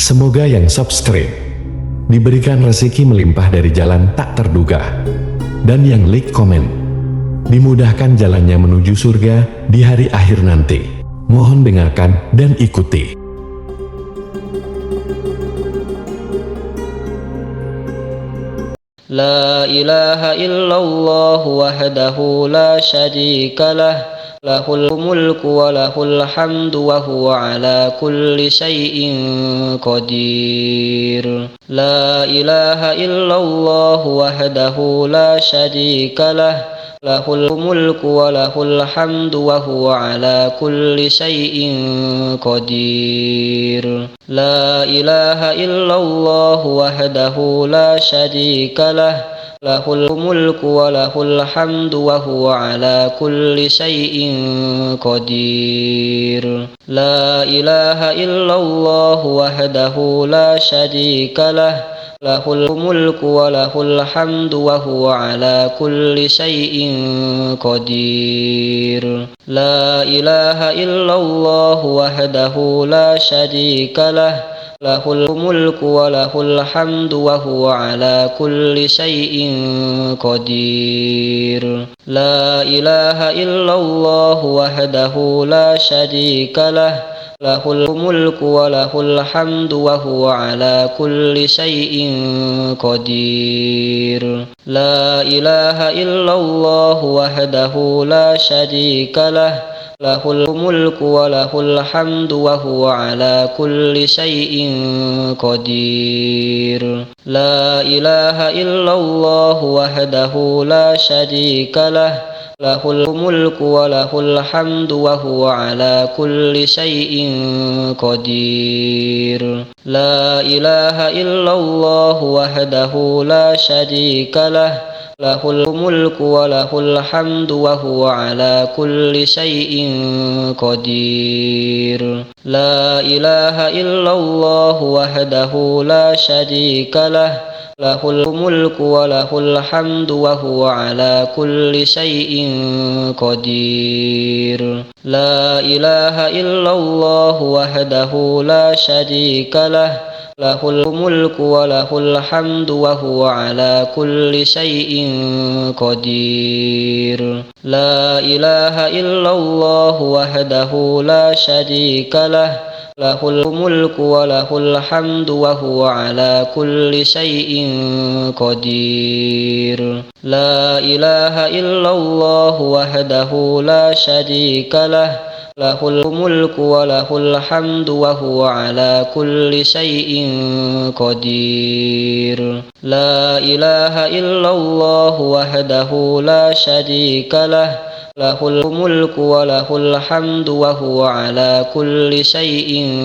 Semoga yang subscribe diberikan rezeki melimpah dari jalan tak terduga, dan yang like komen dimudahkan jalannya menuju surga di hari akhir nanti. Mohon dengarkan dan ikuti. La ilaha illallah wahdahu la syarika lah, lahul mulku wa lahul hamdu wa huwa ala kulli syai'in qadir. La ilaha illallah wahdahu la syarika lah, lahul mulku wa lahul hamdu wa huwa ala kulli syai'in qadir. La ilaha illallah wahdahu la syarika lah, lahul mulku wa lahul hamdu wa huwa ala kulli syai'in qadir. La ilaha illallah wahdahu la syarika lah, lahul mulku wa lahul hamdu wa huwa ala kulli syai'in qadir. La ilaha illallah wahdahu la syarika lah, lahul mulku wa lahul hamdu wa huwa ala kulli syai'in qadir. La ilaha illallah wahdahu la syarika lah, lahul mulku wa lahul hamdu wa huwa ala kulli syai'in qadir. La ilaha illallah wahdahu la syarika lah, lahul mulku wa lahul hamdu wa huwa ala kulli syai'in qadir. La ilaha illallah wahdahu la syarika lah, lahul mulku wa lahul hamdu wa huwa ala kulli syai'in qadir. La ilaha illallah wahdahu la syarika lah, lahul mulku wa lahul hamdu wa huwa ala kulli syai'in qadir. La ilaha illallah wahdahu la syarika lah, lahul mulku wa lahul hamdu wa huwa ala kulli syai'in qadir. La ilaha illallah wahdahu la syarika lah, lahul mulku wa lahul hamdu wa huwa ala kulli syai'in qadir. La ilaha illallah wahdahu la syarika lah, lahul mulku wa lahul hamdu wa huwa ala kulli syai'in qadir. La ilaha illallah wahdahu la syarika lah, lahul mulku wa lahul hamdu wa huwa ala kulli syai'in qadir. La ilaha illallah wahdahu la syarika lah, lahul mulku wa lahul hamdu wa huwa ala kulli syai'in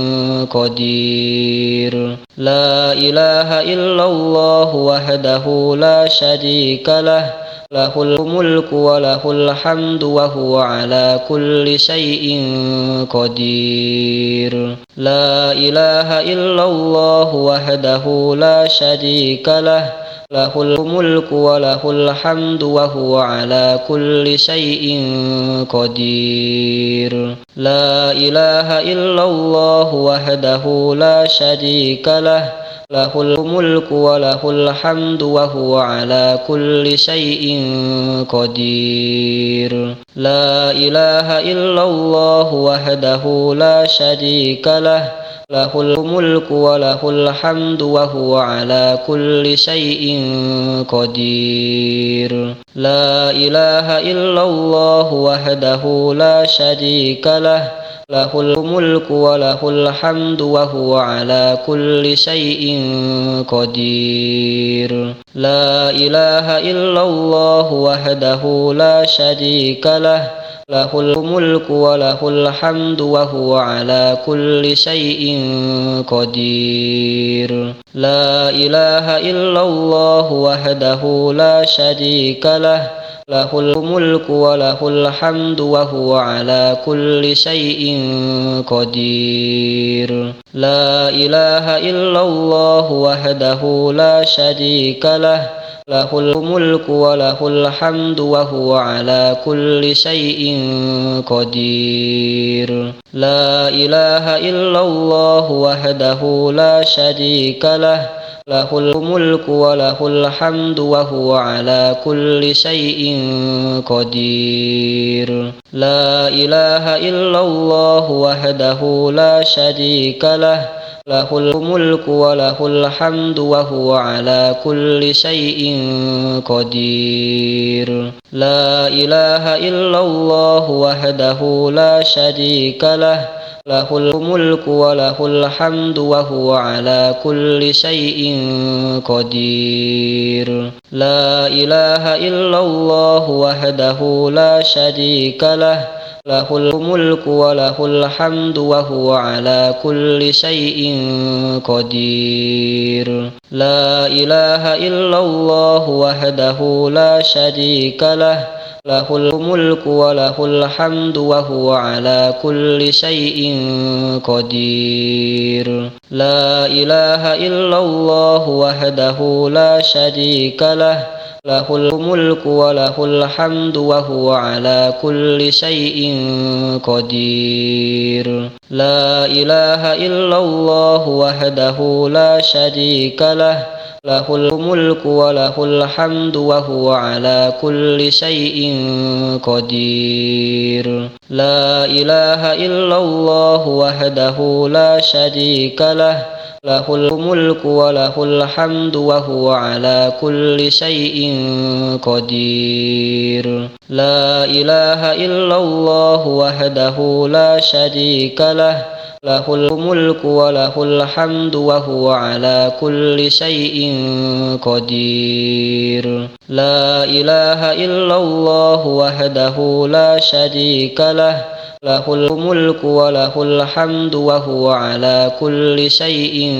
qadir. La ilaha illallah wahdahu la syarika lah, lahul mulku wa lahul hamdu wa huwa ala kulli syai'in qadir. La ilaha illallah wahdahu la syarika lah, lahul mulku wa lahul hamdu wa huwa ala kulli syai'in qadir. La ilaha illallah wahdahu la syarika lah, lahul mulku wa lahul hamdu wa huwa ala kulli syai'in qadir. La ilaha illallah wahdahu la syarika lah, lahul mulku wa lahul hamdu wa huwa ala kulli syai'in qadir. La ilaha illallah wahdahu la syarika lah, lahul mulku wa lahul hamdu wa huwa ala kulli syai'in qadir. La ilaha illallah wahdahu la syarika lah, lahul mulku wa lahul hamdu wa huwa ala kulli syai'in qadir. La ilaha illallah wahdahu la syarika lah, lahul mulku wa lahul hamdu wa huwa ala kulli syai'in qadir. La ilaha illallah wahdahu la syarika lah, lahul mulku wa lahul hamdu wa huwa ala kulli syai'in qadir. La ilaha illallah wahdahu la syarika lah, lahul mulku wa lahul hamdu wa huwa ala kulli syai'in qadir. La ilaha illallah wahdahu la syarika lah, lahul mulku wa lahul hamdu wa huwa ala kulli syai'in qadir. La ilaha illallah wahdahu la syarika lah, lahul mulku wa lahul hamdu wa huwa ala kulli syai'in qadir. La ilaha illallah wahdahu la syarika lah, lahul mulku wa lahul hamdu wa huwa ala kulli syai'in qadir. La ilaha illallah wahdahu la syarika lah, lahul mulku wa lahul hamdu wa huwa ala kulli syai'in qadir. La ilaha illallah wahdahu la syarika lah, lahul mulku wa lahul hamdu wa huwa ala kulli syai'in qadir. La ilaha illallah wahdahu la syarika lah, lahul mulku wa lahul hamdu wa huwa ala kulli syai'in qadir. La ilaha illallah wahdahu la syarika lah, lahul mulku wa lahul hamdu wa huwa ala kulli syai'in qadir. La ilaha illallah wahdahu la syarika lah, lahul mulku wa lahul hamdu wa huwa ala kulli syai'in qadir. La ilaha illallah wahdahu la syarika lah, lahul mulku wa lahul hamdu wa huwa ala kulli syai'in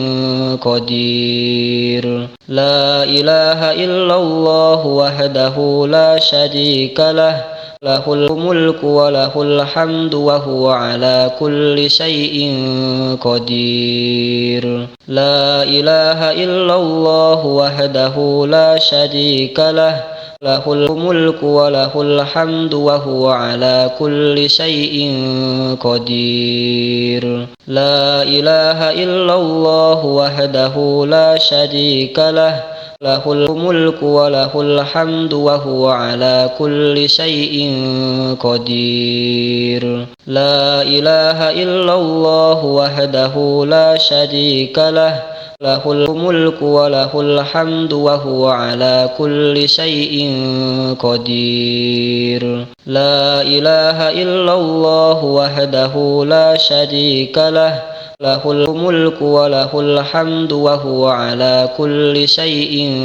qadir. La ilaha illallah wahdahu la syarika lah, lahul mulku wa lahul hamdu wa huwa ala kulli syai'in qadir. La ilaha illallah wahdahu la syarika lah, lahul mulku wa lahul hamdu wa huwa ala kulli syai'in qadir. La ilaha illallah wahdahu la syarika lah, lahul mulku wa lahul hamdu wa huwa ala kulli syai'in qadir. La ilaha illallah wahdahu la syarika lah, lahul mulku wa lahul hamdu wa huwa ala kulli syai'in qadir. La ilaha illallah wahdahu la syarika lah, lahul mulku wa lahul hamdu wa huwa ala kulli syai'in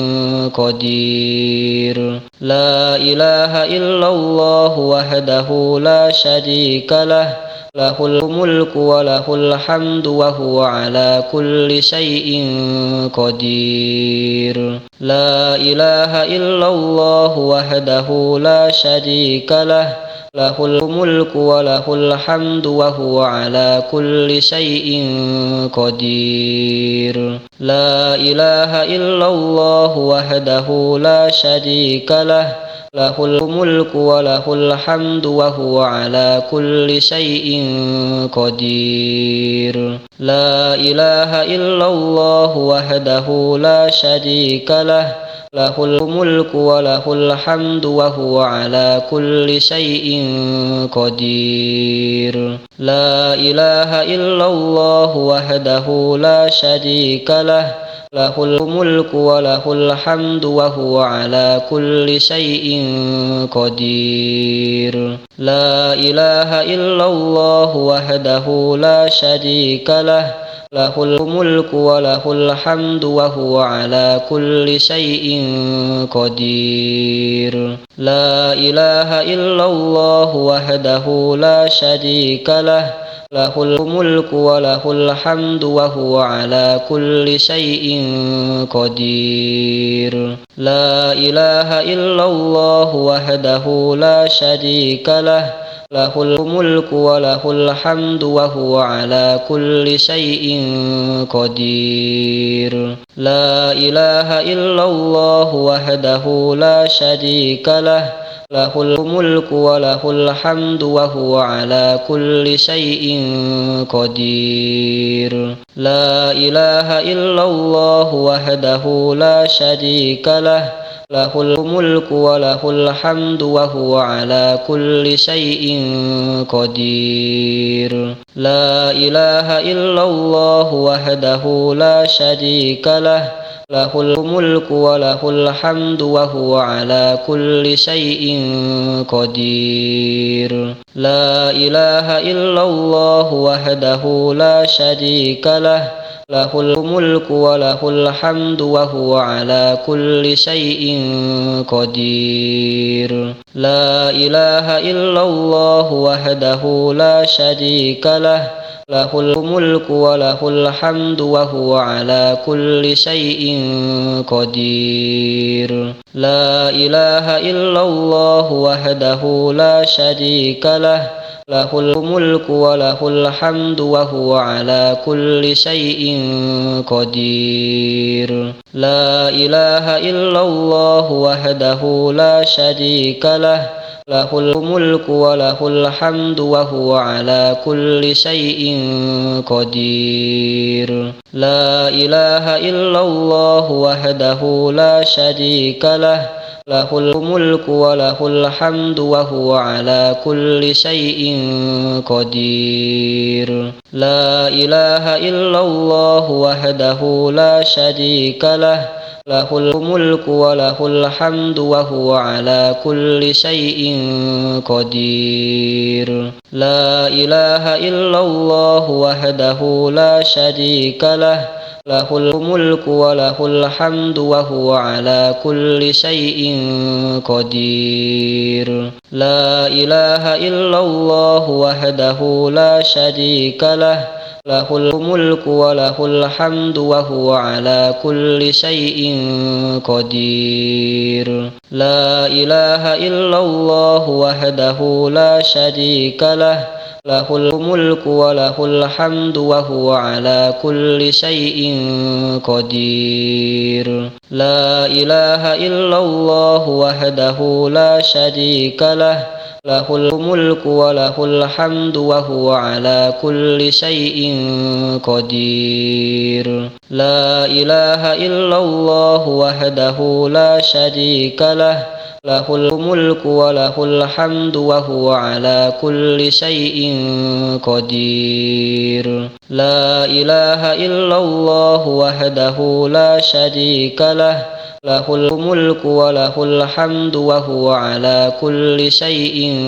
qadir. La ilaha illallah wahdahu la syarika lah, lahul mulku wa lahul hamdu wa huwa ala kulli syai'in qadir. La ilaha illallah wahdahu la syarika lah, lahul mulku wa lahul hamdu wa huwa ala kulli syai'in qadir. La ilaha illallah wahdahu la syarika lah, lahul mulku wa lahul hamdu wa huwa ala kulli syai'in qadir. La ilaha illallah wahdahu la syarika lah, lahul mulku wa lahul hamdu wa huwa ala kulli syai'in qadir. La ilaha illallah wahdahu la syarika lah, lahul mulku wa lahul hamdu wa huwa ala kulli syai'in qadir. La ilaha illallah wahdahu la syarika lah, lahul mulku wa lahul hamdu wa huwa ala kulli syai'in qadir. La ilaha illallah wahdahu la syarika lah, lahul mulku wa lahul hamdu wa huwa ala kulli syai'in qadir. La ilaha illallah wahdahu la syarika lah, lahul mulku wa lahul hamdu wa huwa ala kulli syai'in qadir. La ilaha illallah wahdahu la syarika lah, lahul mulku wa lahul hamdu wa huwa ala kulli syai'in qadir. La ilaha illallah wahdahu la syarika lah, lahul mulku wa lahul hamdu wa huwa ala kulli syai'in qadir. La ilaha illallah wahdahu la syarika lah, lahul mulku wa lahul hamdu wa huwa ala kulli syai'in qadir. La ilaha illallah wahdahu la syarika lah, lahul mulku wa lahul hamdu wa huwa ala kulli syai'in qadir. La ilaha illallah wahdahu la syarika lah, lahul mulku wa lahul hamdu wa huwa ala kulli syai'in qadir. La ilaha illallah wahdahu la syarika lah, lahul mulku wa lahul hamdu wa huwa ala kulli syai'in qadir. La ilaha illallah wahdahu la syarika lah, lahul mulku wa lahul hamdu wa huwa ala kulli syai'in qadir. La ilaha illallah wahdahu la syarika lah, lahul mulku wa lahul hamdu wa huwa ala kulli syai'in qadir. La ilaha illallah wahdahu la syarika lah, lahul mulku wa lahul hamdu wa huwa ala kulli syai'in qadir. La ilaha illallah wahdahu la syarika lah, lahul mulku wa lahul hamdu wa huwa ala kulli syai'in qadir. La ilaha illallah wahdahu la syarika lah, lahul mulku wa lahul hamdu wa huwa ala kulli syai'in qadir. La ilaha illallah wahdahu la syarika lah, lahul mulku wa lahul hamdu wa huwa ala kulli syai'in qadir. La ilaha illallah wahdahu la syarika lah, lahul mulku wa lahul hamdu wa huwa ala kulli syai'in qadir. La ilaha illallah wahdahu la syarika lah, lahul mulku wa lahul hamdu wa huwa ala kulli syai'in qadir. La ilaha illallah wahdahu la syarika lah, lahul mulku wa lahul hamdu wa huwa ala kulli syai'in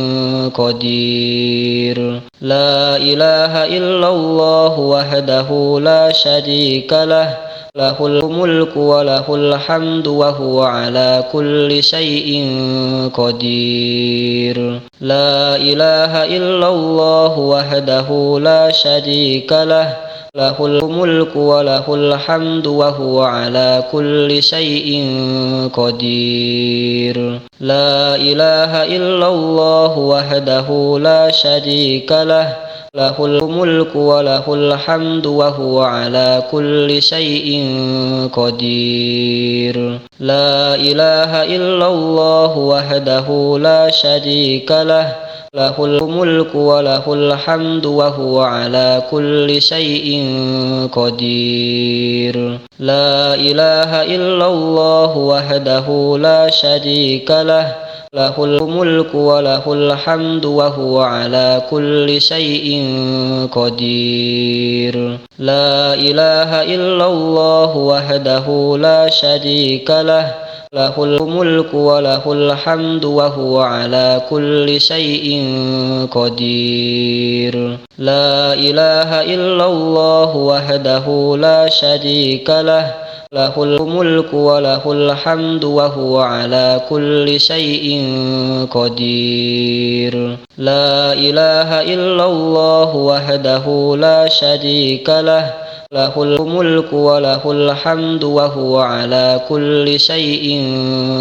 qadir. La ilaha illallah wahdahu la syarika lah, lahul mulku wa lahul hamdu wa huwa ala kulli syai'in qadir. La ilaha illallah wahdahu la syarika lah, lahul mulku wa lahul hamdu wa huwa ala kulli syai'in qadir. La ilaha illallah wahdahu la syarika lah, lahul mulku wa lahul hamdu wa huwa ala kulli syai'in qadir. La ilaha illallah wahdahu la syarika lah, lahul mulku wa lahul hamdu wa huwa ala kulli syai'in qadir. La ilaha illallah wahdahu la syarika lah, lahul mulku wa lahul hamdu wa huwa ala kulli syai'in qadir. La ilaha illallah wahdahu la syarika lah, lahul mulku wa lahul hamdu wa huwa ala kulli syai'in qadir. La ilaha illallah wahdahu la syarika lah, lahul mulku wa lahul hamdu wa huwa ala kulli syai'in qadir. La ilaha illallah wahdahu la syarika lah, له الملك وله الحمد وهو على كل شيء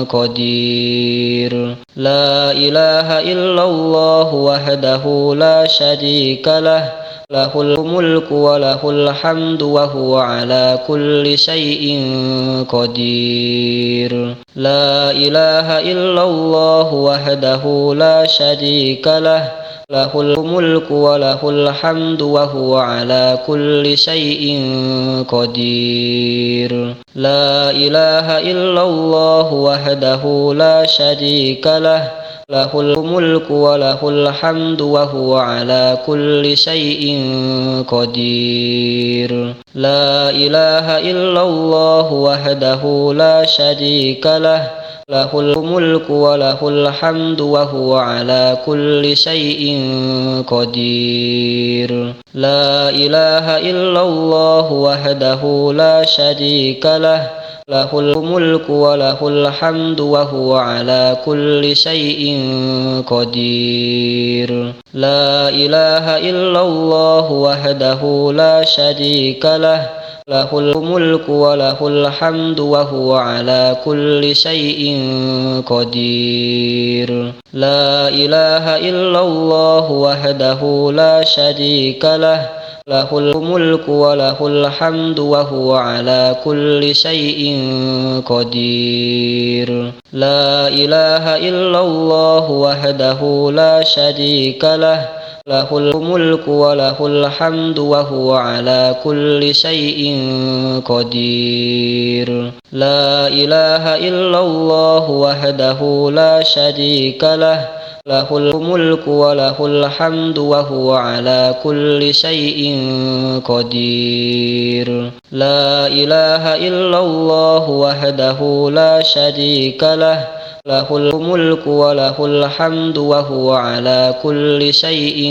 قدير لا إله إلا الله وحده لا شريك له له الملك وله الحمد وهو على كل شيء قدير لا إله إلا الله وحده لا شريك له له الملك وله الحمد وهو على كل شيء قدير لا إله إلا الله وحده لا شريك له له الملك وله الحمد وهو على كل شيء قدير لا إله إلا الله وحده لا شريك له له الملك وله الحمد وهو على كل شيء قدير لا إله إلا الله وحده لا شريك له له الملك وله الحمد وهو على كل شيء قدير لا إله إلا الله وحده لا شريك له له الملك وله الحمد وهو على كل شيء قدير لا إله إلا الله وحده لا شريك له له الملك وله الحمد وهو على كل شيء قدير لا إله إلا الله وحده لا شريك له له الملك وله الحمد وهو على كل شيء قدير لا إله إلا الله وحده لا شريك له له الملك وله الحمد وهو على كل شيء قدير لا إله إلا الله وحده لا شريك له له الملك وله الحمد وهو على كل شيء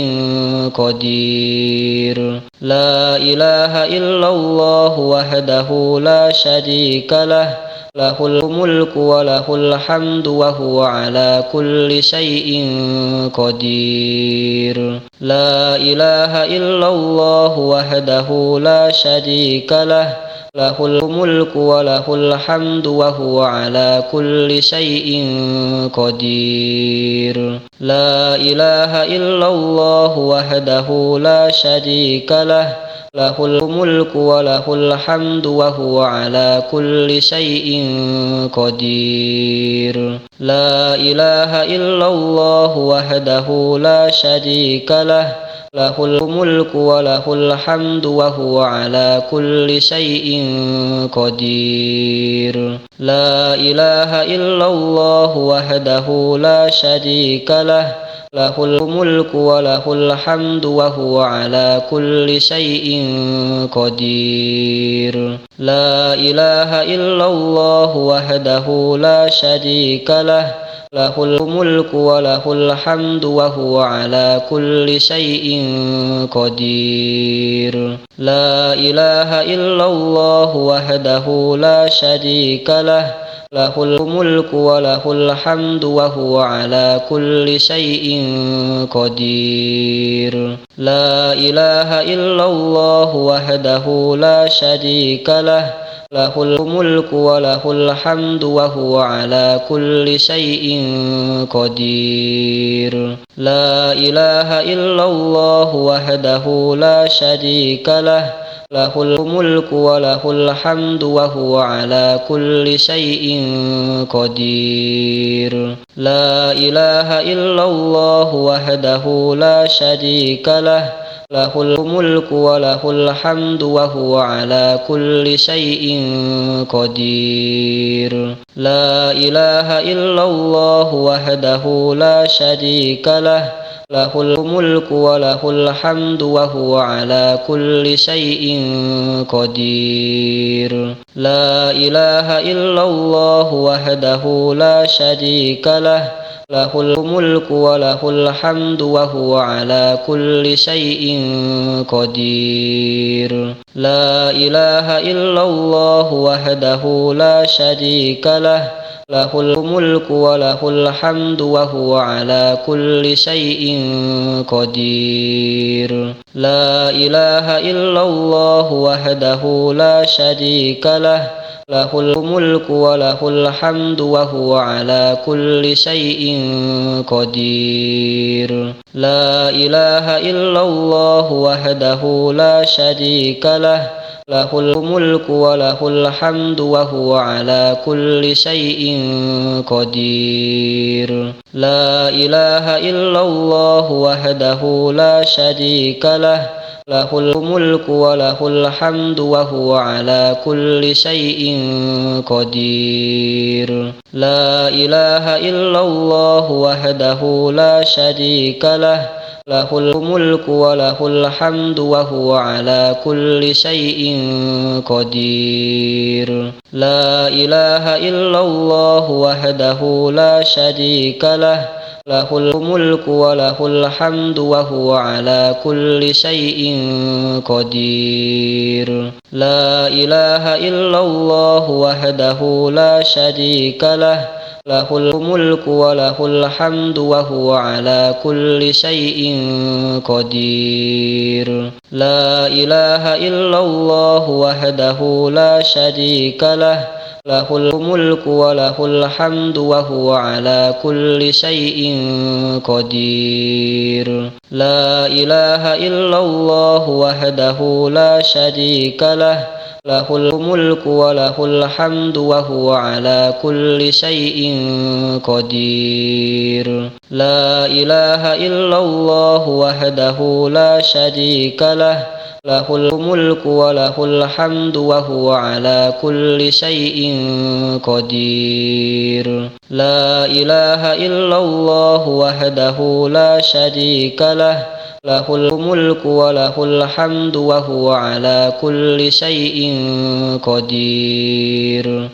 قدير لا إله إلا الله وحده لا شريك له له الملك وله الحمد وهو على كل شيء قدير لا إله إلا الله وحده لا شريك له له الملك وله الحمد وهو على كل شيء قدير لا إله إلا الله وحده لا شريك له له الملك وله الحمد وهو على كل شيء قدير لا إله إلا الله وحده لا شريك له له الملك وله الحمد وهو على كل شيء قدير لا إله إلا الله وحده لا شريك له له الملك وله الحمد وهو على كل شيء قدير لا إله إلا الله وحده لا شريك له له الملك وله الحمد وهو على كل شيء قدير لا إله إلا الله وحده لا شريك له له الملك وله الحمد وهو على كل شيء قدير لا إله إلا الله وحده لا شريك له له الملك وله الحمد وهو على كل شيء قدير لا إله إلا الله وحده لا شريك له له الملك وله الحمد وهو على كل شيء قدير لا إله إلا الله وحده لا شريك له له الملك وله الحمد وهو على كل شيء قدير لا إله إلا الله وحده لا شريك له له الملك وله الحمد وهو على كل شيء قدير لا إله إلا الله وحده لا شريك له له الملك وله الحمد وهو على كل شيء قدير. لا إله إلا الله وحده لا شريك له له الملك وله الحمد وهو على كل شيء قدير. لا إله إلا الله وحده لا شريك له له الملك وله الحمد وهو على كل شيء قدير. لا إله إلا الله وحده لا شريك له له الملك وله الحمد وهو على كل شيء قدير. لا إله إلا الله وحده لا شريك له له الملك وله الحمد وهو على كل شيء قدير. لا إله إلا الله وحده لا شريك له له الملك وله الحمد وهو على كل شيء قدير. لا إله إلا الله وحده لا شريك له له الملك وله الحمد وهو على كل شيء قدير. لا إله إلا الله وحده لا شريك له له الملك وله الحمد وهو على كل شيء قدير. لا إله إلا الله وحده لا شريك له له الملك وله الحمد وهو على كل شيء قدير. لا إله إلا الله وحده لا شريك له له الملك وله الحمد وهو على كل شيء قدير. لا إله إلا الله وحده لا شريك له له الملك وله الحمد وهو على كل شيء قدير. لا إله إلا الله وحده لا شريك له له الملك وله الحمد وهو على كل شيء قدير.